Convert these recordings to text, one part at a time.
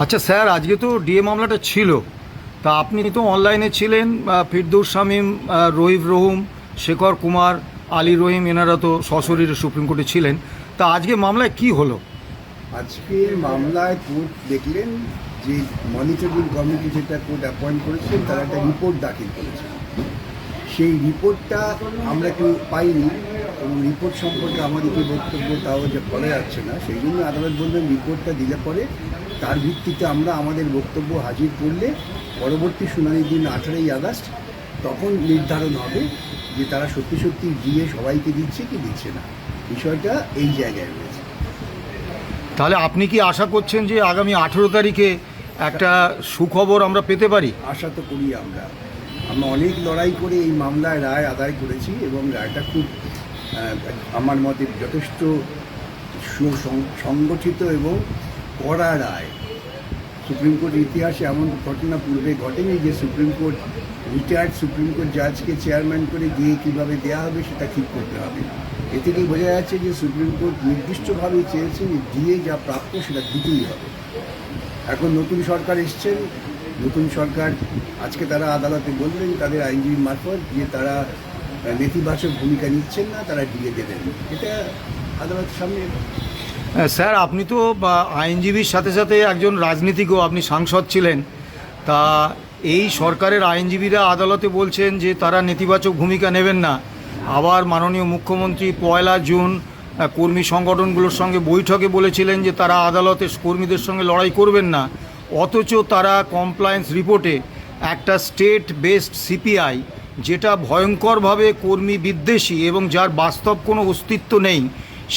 আচ্ছা স্যার, আজকে তো ডিএ মামলাটা ছিল, তা আপনি তো অনলাইনে ছিলেন। ফিরদৌস শামীম, রহিফ রহুম, শেখর কুমার, আলী রহিম এনারা তো সশরীরে সুপ্রিম কোর্টে ছিলেন। তা আজকে মামলায় কি হলো? আজকে মামলায় কোর্ট দেখলেন যে মনিটরিং কমিটি যেটা কোর্ট অ্যাপয়েন্ট করেছেন তারা একটা রিপোর্ট দাখিল করেছে। সেই রিপোর্টটা আমরা কেউ পাইনি এবং রিপোর্ট সম্পর্কে আমাদের কি বক্তব্য তাও যে বলা যাচ্ছে না। সেই জন্য আদালত বললেন রিপোর্টটা দিলে পরে তার ভিত্তিতে আমরা আমাদের বক্তব্য হাজির করলে পরবর্তী শুনানির দিন 18ই আগস্ট তখন নির্ধারণ হবে যে তারা সত্যি সত্যি দিয়ে সবাইকে দিচ্ছে কি দিচ্ছে না। বিষয়টা এই জায়গায় রয়েছে। তাহলে আপনি কি আশা করছেন যে আগামী 18 তারিখে একটা সুখবর আমরা পেতে পারি? আশা তো করি আমরা অনেক লড়াই করে এই মামলায় রায় আদায় করেছি এবং রায়টা খুব আমার মতে যথেষ্ট সংগঠিত এবং কড়া রায়। সুপ্রিম কোর্টের ইতিহাসে এমন ঘটনা পূর্বে ঘটেনি যে supreme court retired supreme court জাজকে চেয়ারম্যান করে দিয়ে কীভাবে দেওয়া হবে সেটা ঠিক করতে হবে। এ থেকেই বোঝা যাচ্ছে যে সুপ্রিম কোর্ট নির্দিষ্টভাবে চেয়েছে যে দিয়ে যা প্রাপ্য সেটা দিতেই হবে। এখন নতুন সরকার এসছেন, নতুন সরকার আজকে তারা আদালতে বললেন তাদের আইনজীবী মারফত যে তারা নেতিবাচক ভূমিকা নিচ্ছেন না, তারা দিয়ে দেবেন। এটা আদালতের সামনে। স্যার, আপনি তো আইনজীবীর সাথে সাথে একজন রাজনীতিকও, আপনি সাংসদ ছিলেন। তা এই সরকারের আইনজীবীরা আদালতে বলছেন যে তারা নেতিবাচক ভূমিকা নেবেন না। আবার মাননীয় মুখ্যমন্ত্রী 1 জুন কর্মী সংগঠনগুলোর সঙ্গে বৈঠকে বলেছিলেন যে তারা আদালতে কর্মীদের সঙ্গে লড়াই করবেন না। অথচ তারা কমপ্লায়েন্স রিপোর্টে একটা স্টেট বেসড সিপিআই, যেটা ভয়ঙ্করভাবে কর্মী বিদ্বেষী এবং যার বাস্তব কোনো অস্তিত্ব নেই,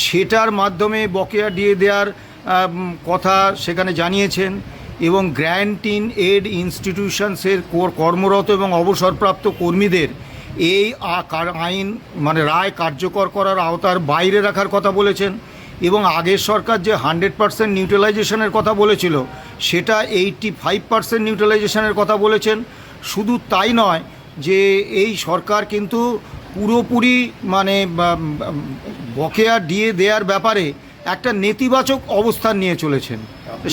সেটার মাধ্যমে বকেয়া দিয়ে দেওয়ার কথা সেখানে জানিয়েছেন। এবং গ্র্যান্ট ইন এড ইনস্টিটিউশনসের কর্মরত এবং অবসরপ্রাপ্ত কর্মীদের এই আইন রায় কার্যকর করার আওতার বাইরে রাখার কথা বলেছেন। এবং আগের সরকার যে 100% নিউট্রালাইজেশনের কথা বলেছিল, সেটা 85% নিউট্রালাইজেশনের কথা বলেছেন। শুধু তাই নয়, যে এই সরকার কিন্তু পুরোপুরি বকেয়া দিয়ে দেওয়ার ব্যাপারে একটা নেতিবাচক অবস্থান নিয়ে চলেছেন।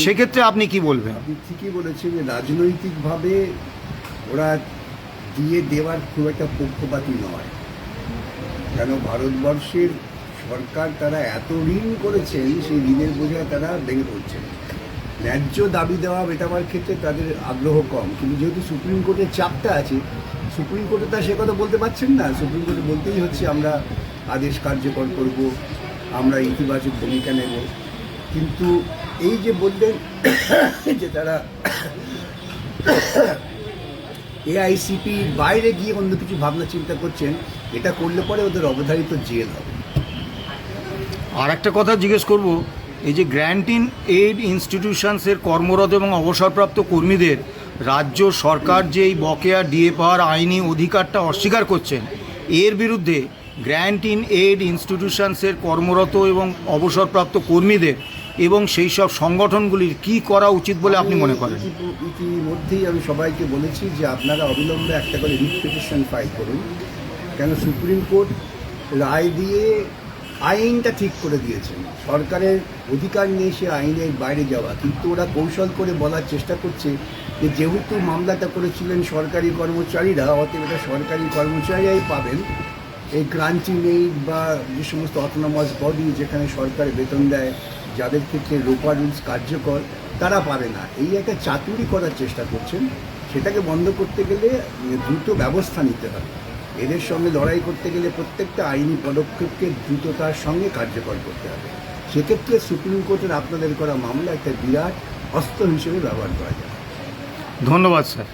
সেক্ষেত্রে আপনি কি বলবেন? আপনি ঠিকই বলেছেন যে রাজনৈতিকভাবে ওরা দিয়ে দেওয়ার খুব একটা পক্ষপাতী নয়। কেন ভারতবর্ষের সরকার তারা এত ঋণ করেছেন, সেই ঋণের বোঝায় তারা ভেঙে পড়ছেন। ন্যায্য দাবি দেওয়া মেটাবার ক্ষেত্রে তাদের আগ্রহ কম, কিন্তু যেহেতু সুপ্রিম কোর্টের চাপটা আছে, সুপ্রিম কোর্টে তা সে কথা বলতে পারছেন না। সুপ্রিম কোর্টে বলতেই হচ্ছে আমরা আদেশ কার্যকর করব, আমরা ইতিবাচক ভূমিকা নেব। কিন্তু এই যে বললেন যে তারা এআইসিপির বাইরে গিয়ে অন্য কিছু ভাবনা চিন্তা করছেন, এটা করলে পরে ওদের অবধারিত জেল হবে। আর একটা কথা জিজ্ঞেস করব, এই যে গ্র্যান্ট ইন এইড ইনস্টিটিউশনসের কর্মরত এবং অবসরপ্রাপ্ত কর্মীদের রাজ্য সরকার যে এই বকেয়া ডিএ পাওয়ার আইনি অধিকারটা অস্বীকার করছেন, এর বিরুদ্ধে গ্র্যান্ট ইন এইড ইনস্টিটিউশনসের কর্মরত এবং অবসরপ্রাপ্ত কর্মীদের এবং সেই সব সংগঠনগুলির কি করা উচিত বলে আপনি মনে করেন? ইতিমধ্যেই আমি সবাইকে বলেছি যে আপনারা অবিলম্বে একটা করে রিট পিটিশন ফাইল করুন। কেন সুপ্রিম কোর্ট রায় দিয়ে আইনটা ঠিক করে দিয়েছেন, সরকারের অধিকার নেই সে আইনের বাইরে যাওয়া। কিন্তু ওরা কৌশল করে বলার চেষ্টা করছে যে যেহেতু মামলাটা করেছিলেন সরকারি কর্মচারীরা, অতএব এটা সরকারি কর্মচারীরাই পাবেন। এই ক্রান্তি নেই বা যে সমস্ত অটোনমাস বডি যেখানে সরকার বেতন দেয়, যাদের ক্ষেত্রে রোপা রুলস কার্যকর, তারা পাবে না। এই একটা চাতুরি করার চেষ্টা করছেন। সেটাকে বন্ধ করতে গেলে দ্রুত ব্যবস্থা নিতে হবে। এদের সঙ্গে লড়াই করতে গেলে প্রত্যেকটা আইনি পদক্ষেপকে দ্রুততার সঙ্গে কার্যকর করতে হবে। সেক্ষেত্রে সুপ্রিম কোর্টের আপনাদের করা মামলা একটা বিরাট অস্ত্র হিসেবে ব্যবহার করা যায়। ধন্যবাদ স্যার।